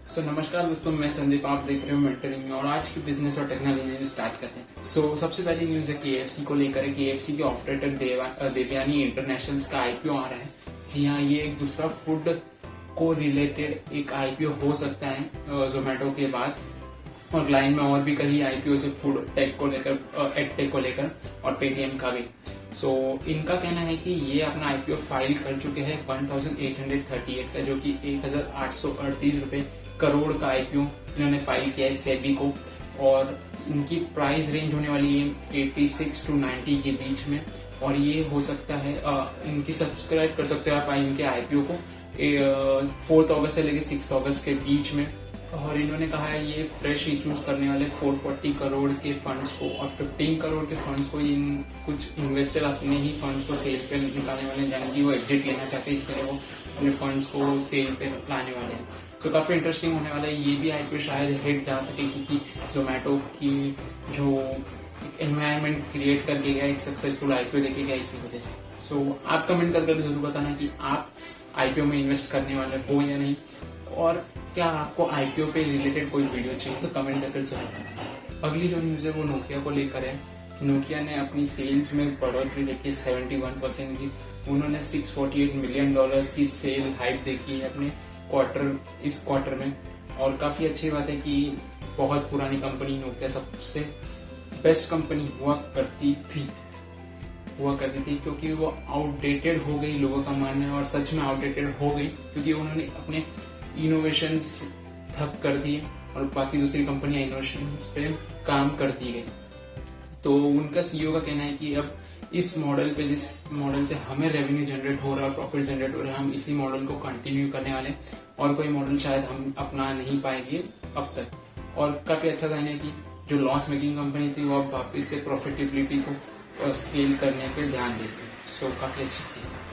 नमस्कार दोस्तों, मैं संदीप, आप देख रहे हो मेंटरिंग में। और आज की बिजनेस और टेक्नोलॉजी न्यूज स्टार्ट करते हैं। सबसे पहली न्यूज है केएफसी को लेकर। केएफसी के ऑपरेटर देवयानी इंटरनेशनल का आईपीओ आ रहा है। जी हाँ, ये एक दूसरा फूड को रिलेटेड एक आईपीओ हो सकता है जोमेटो के बाद। और लाइन में और भी कई आईपीओ से फूड टेक को लेकर, एडटेक को लेकर, और पेटीएम का भी। इनका कहना है कि ये अपना आईपीओ फाइल कर चुके हैं 1838 का, जो कि 1838 रुपए करोड़ का आईपीओ इन्होंने फाइल किया है सेबी को। और इनकी प्राइस रेंज होने वाली है 86 to 90 के बीच में। और ये हो सकता है इनकी सब्सक्राइब कर सकते हो आप इनके आईपीओ को 4 अगस्त से लेकर 6 अगस्त के बीच में। और इन्होंने कहा है ये फ्रेश इश्यूज करने वाले 440 करोड़ के फंड्स को, और 15 करोड़ के फंड्स को इन कुछ इन्वेस्टर अपने ही फंड्स को सेल पे निकालने वाले हैं, यानी कि वो एग्जिट लेना चाहते हैं, इसके लिए वो अपने फंड्स को सेल पे लाने वाले हैं। काफी इंटरेस्टिंग होने वाला है। ये भी आईपीओ शायद हिट जा सके, क्योंकि जोमेटो की जो एनवायरनमेंट क्रिएट करके गया एक सक्सेसफुल आईपीओ देके गया इसी वजह से। आप कमेंट कर जरूर बताना कि आप आईपीओ में इन्वेस्ट करने वाले हो या नहीं, और क्या आपको आईपीओ पे रिलेटेड कोई वीडियो चाहिए तो कमेंट करके जरूर बताना। अगली जो न्यूज है वो नोकिया को लेकर है। नोकिया ने अपनी सेल्स में बढ़ोतरी देखी 71% की। उन्होंने $648 मिलियन की सेल हाइप देखी है अपने इस क्वार्टर में। और काफी अच्छी बात है कि बहुत पुरानी कंपनी नोकिया सबसे बेस्ट कंपनी हुआ करती थी, क्योंकि वो आउटडेटेड हो गई, लोगों का मानना है, और सच में आउटडेटेड हो गई, क्योंकि उन्होंने अपने इनोवेशंस ठप कर दिए और बाकी दूसरी कंपनियां इनोवेशंस पे काम करती गई। तो उनका सीईओ का कहना है कि अब इस मॉडल पे, जिस मॉडल से हमें रेवेन्यू जनरेट हो रहा है, प्रॉफिट जनरेट हो रहा है, हम इसी मॉडल को कंटिन्यू करने वाले, और कोई मॉडल शायद हम अपना नहीं पाएंगे अब तक। और काफी अच्छा कहना है कि जो लॉस मेकिंग कंपनी थी वो अब वापस से प्रॉफिटेबिलिटी को स्केल करने पे ध्यान देती है। काफी अच्छी चीज है।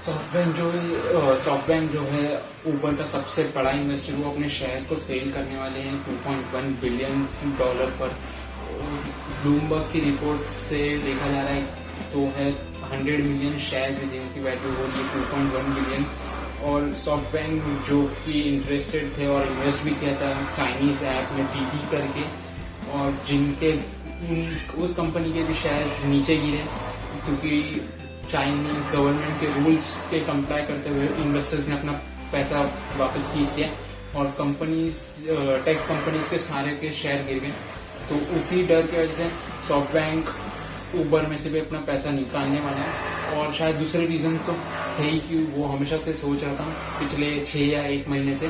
सॉफ्टबैंक जो है ऊबर का सबसे बड़ा इन्वेस्टर, वो अपने शेयर्स को सेल करने वाले हैं $2.1 बिलियन पर। ब्लूमबर्ग की रिपोर्ट से देखा जा रहा है तो है 100 मिलियन शेयर्स है जिनकी वैल्यू हो रही है 2.1 बिलियन। और सॉफ्टबैंक जो कि इंटरेस्टेड थे और इन्वेस्ट भी किया था चाइनीज ऐप में दीदी करके, और जिनके उस कंपनी के भी शेयर्स नीचे गिरे, क्योंकि चाइनीज गवर्नमेंट के रूल्स के कंप्लाई करते हुए इन्वेस्टर्स ने अपना पैसा वापस खींच लिया, और टेक कंपनीज के सारे के शेयर गिर गए। तो उसी डर की वजह से सॉफ्टबैंक ऊबर में से भी अपना पैसा निकालने वाला है। और शायद दूसरे रीजन तो थे ही कि वो हमेशा से सोच रहा था पिछले 6 या 1 महीने से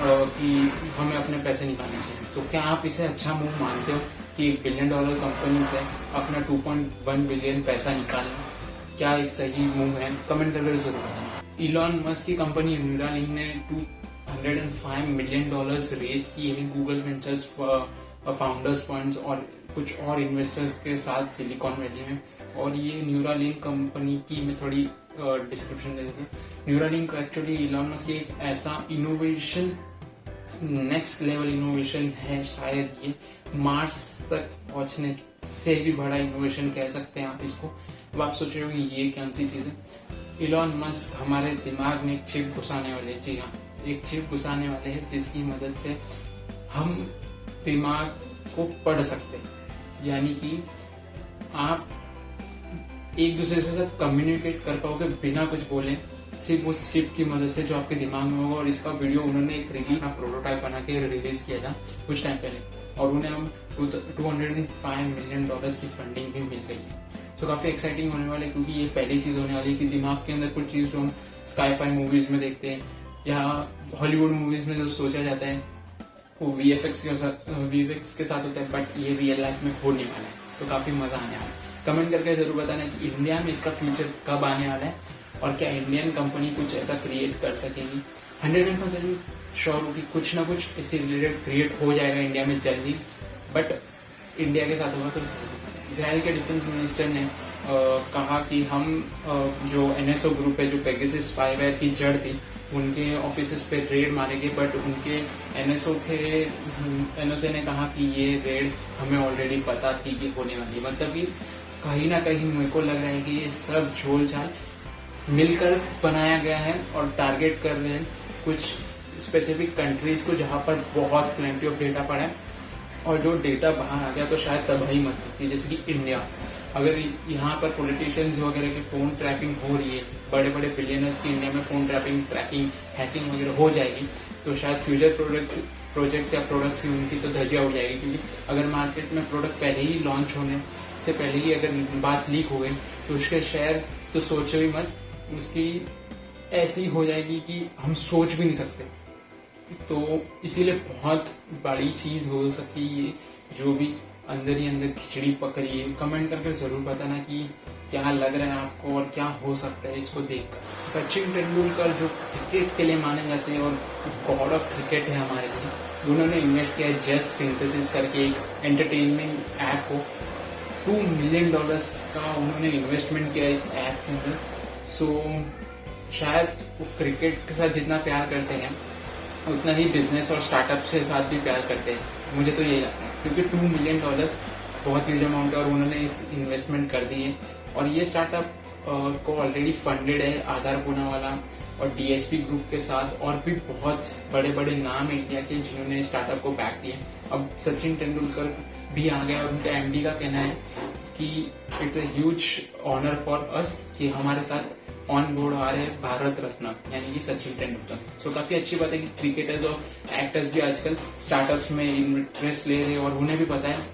कि हमें अपने पैसे निकालने चाहिए। तो क्या आप इसे अच्छा मूव मानते हो कि $1 बिलियन कंपनी से अपना 2.1 बिलियन पैसा निकालना क्या एक सही मूव है? कमेंट करके जरूर बताना। इलॉन मस्क की कंपनी न्यूरालिंक ने $205 मिलियन रेज किए हैं गूगल वेंचर्स फाउंडर्स फंड्स और कुछ और इन्वेस्टर्स के साथ सिलिकॉन वैली में। और ये न्यूरालिंक कंपनी की मैं थोड़ी डिस्क्रिप्शन दे देता हूँ। न्यूरालिंक एक्चुअली इलॉन मस्क की एक ऐसा इनोवेशन, नेक्स्ट लेवल इनोवेशन है, शायद ये मार्स तक पहुंचने से भी बड़ा इनोवेशन कह सकते हैं आप इसको। अब आप सोच रहे हो कि ये कौन सी चीज है। इलॉन मस्क हमारे दिमाग में एक चिप घुसाने वाले हैं। जी हाँ, एक चिप घुसाने वाले हैं जिसकी मदद से हम दिमाग को पढ़ सकते हैं, यानी कि आप एक दूसरे से साथ कम्युनिकेट कर पाओगे बिना कुछ बोले, सिर्फ उस चिप की मदद से जो आपके दिमाग में होगा। और इसका वीडियो उन्होंने एक प्रोटोटाइप बना के रिलीज किया था कुछ टाइम पहले, और उन्हें अब $205 मिलियन की फंडिंग भी मिल गई है। काफी एक्साइटिंग होने वाला है, क्योंकि ये पहली चीज होने वाली है कि दिमाग के अंदर कुछ चीज जो हम स्काई-फाई मूवीज में देखते हैं या हॉलीवुड मूवीज में जो सोचा जाता है वो वीएफएक्स के साथ होता है, बट ये रियल लाइफ में होने वाला है। तो काफी मजा आने वाला है। कमेंट करके जरूर बताना कि इंडिया में इसका फ्यूचर कब आने वाला है, और क्या इंडियन कंपनी कुछ ऐसा क्रिएट कर सकेगी। 100% श्योर हो कि कुछ ना कुछ इससे रिलेटेड क्रिएट हो जाएगा इंडिया में जल्दी, बट इंडिया के साथ होगा तो इसराइल के डिफेंस मिनिस्टर ने कहा कि हम जो एनएसओ ग्रुप है, जो पेगासस स्पाईवेयर की जड़ थी, उनके ऑफिसेस पे रेड मारेंगे, बट उनके एनएसओ ने कहा कि ये रेड हमें ऑलरेडी पता थी कि होने वाली। मतलब कि कहीं ना कहीं मेरे को लग रहा है कि ये सब झोल झाल मिलकर बनाया गया है और टारगेट कर रहे हैं कुछ स्पेसिफिक कंट्रीज को जहां पर बहुत प्लेंटी ऑफ डेटा पड़ा है, और जो डेटा बाहर आ गया तो शायद तबाही मच सकती है। जैसे कि इंडिया, अगर यहाँ पर पॉलिटिशियंस वगैरह की फोन ट्रैपिंग हो रही है, बड़े बड़े बिलियनर्स की इंडिया में फोन ट्रैकिंग हैकिंग वगैरह हो जाएगी, तो शायद फ्यूचर प्रोजेक्ट्स या प्रोडक्ट्स की उनकी तो धज्जियां उड़ जाएगी। क्योंकि अगर मार्केट में प्रोडक्ट पहले ही लॉन्च होने से पहले ही अगर बात लीक हो गई तो उसके शेयर तो सोचो ही मत, उसकी ऐसी हो जाएगी कि हम सोच भी नहीं सकते। तो इसीलिए बहुत बड़ी चीज हो सकती है ये, जो भी अंदर ही अंदर खिचड़ी पक रही है। कमेंट करके जरूर बताना कि क्या लग रहा है आपको और क्या हो सकता है इसको देखकर। सचिन तेंदुलकर जो क्रिकेट के लिए माने जाते हैं और गॉड ऑफ क्रिकेट है हमारे लिए, उन्होंने इन्वेस्ट किया जस्ट सिंथेसिस करके एक एंटरटेनमेंट ऐप को। $2 मिलियन का उन्होंने इन्वेस्टमेंट किया इस ऐप के अंदर। सो शायद वो क्रिकेट के साथ जितना प्यार करते हैं उतना ही बिजनेस और स्टार्टअप के साथ भी प्यार करते हैं, मुझे तो यही लगता है। क्योंकि $2 मिलियन बहुत ह्यूज अमाउंट है और उन्होंने इस इन्वेस्टमेंट कर दी है। और ये स्टार्टअप को ऑलरेडी फंडेड है आधार पूनावाला और डीएसपी ग्रुप के साथ, और भी बहुत बड़े बड़े नाम है इंडिया के जिन्होंने स्टार्टअप को बैक दिया। अब सचिन तेंदुलकर भी आ गए और उनके एमडी का कहना है कि it's a huge honour for us कि हमारे साथ ऑन बोर्ड आ रहे हैं भारत रत्न यानी कि सचिन तेंदुलकर। सो काफी अच्छी बात है कि क्रिकेटर्स और एक्टर्स भी आजकल स्टार्टअप्स में इंटरेस्ट ले रहे हैं और उन्हें भी पता है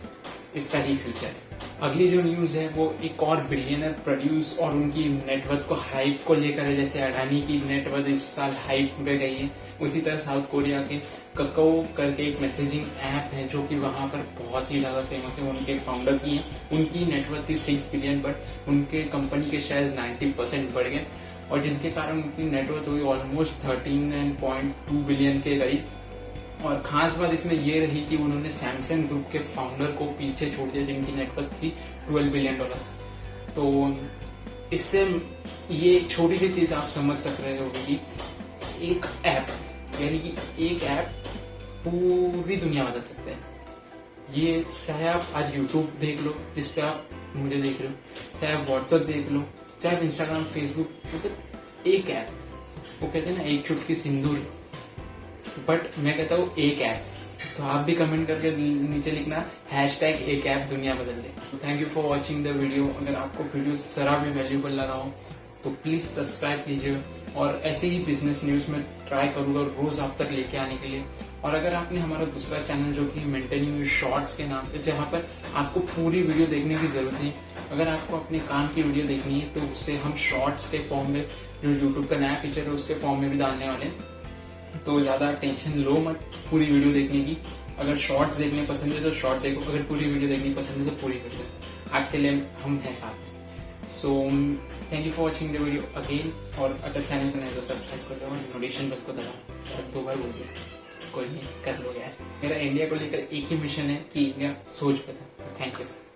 इसका ही फ्यूचर है। अगली जो न्यूज है वो एक और बिलियनर प्रोड्यूस और उनकी नेटवर्थ को हाइप को लेकर है। जैसे अडानी की नेटवर्थ इस साल हाइप पे गई है, उसी तरह साउथ कोरिया के ककाओ करके एक मैसेजिंग ऐप है जो कि वहां पर बहुत ही ज्यादा फेमस है, उनके फाउंडर की है। उनकी नेटवर्थ थी 6 बिलियन, बट उनके कंपनी के शेयर 90% बढ़ गए और जिनके कारण उनकी नेटवर्थ हुई ऑलमोस्ट 13.2 बिलियन के करीब। और खास बात इसमें ये रही कि उन्होंने सैमसंग ग्रुप के फाउंडर को पीछे छोड़ दिया जिनकी नेटवर्थ थी $12 बिलियन। तो इससे ये छोटी सी चीज आप समझ सक रहे हो कि एक ऐप यानी कि एक ऐप पूरी दुनिया बदल सकता है। ये चाहे आप आज YouTube देख लो जिस पे आप मुझे देख रहे हो, चाहे आप WhatsApp देख लो, चाहे आप Instagram, Facebook, मतलब एक ऐप, वो कहते हैं ना एक चुटकी सिंदूर, बट मैं कहता हूँ एक ऐप। तो आप भी कमेंट करके नीचे लिखना #एक ऐप दुनिया बदल दे। तो thank you for watching the video. अगर आपको वीडियो जरा भी वैल्यूबल लगा हो तो प्लीज सब्सक्राइब कीजिए और ऐसे ही बिजनेस न्यूज में ट्राई करूंगा रोज आप तक लेके आने के लिए। और अगर आपने हमारा दूसरा चैनल जो कि मेंटेनिंग शॉर्ट्स के नाम पे, जहाँ पर आपको पूरी वीडियो देखने की जरूरत नहीं, अगर आपको अपने काम की वीडियो देखनी है तो उससे हम शॉर्ट्स के फॉर्म में, जो यूट्यूब का नया फीचर है उसके फॉर्म में भी डालने वाले हैं। तो ज्यादा टेंशन लो मत पूरी वीडियो देखने की। अगर शॉर्ट्स देखने पसंद है तो शॉर्ट देखो, अगर पूरी वीडियो देखनी पसंद है तो पूरी वीडियो। आपके लिए हम हैं साथ में। So thank you for watching the video again. और अगर चैनल को नहीं तो सब्सक्राइब कर लो और नोटिफिकेशन बेल को दबाओ। और 2 बार बोल दिया, कोई नहीं, कर लो यार। मेरा इंडिया को लेकर एक ही मिशन है कि इंडिया सोच बदले। Thank you.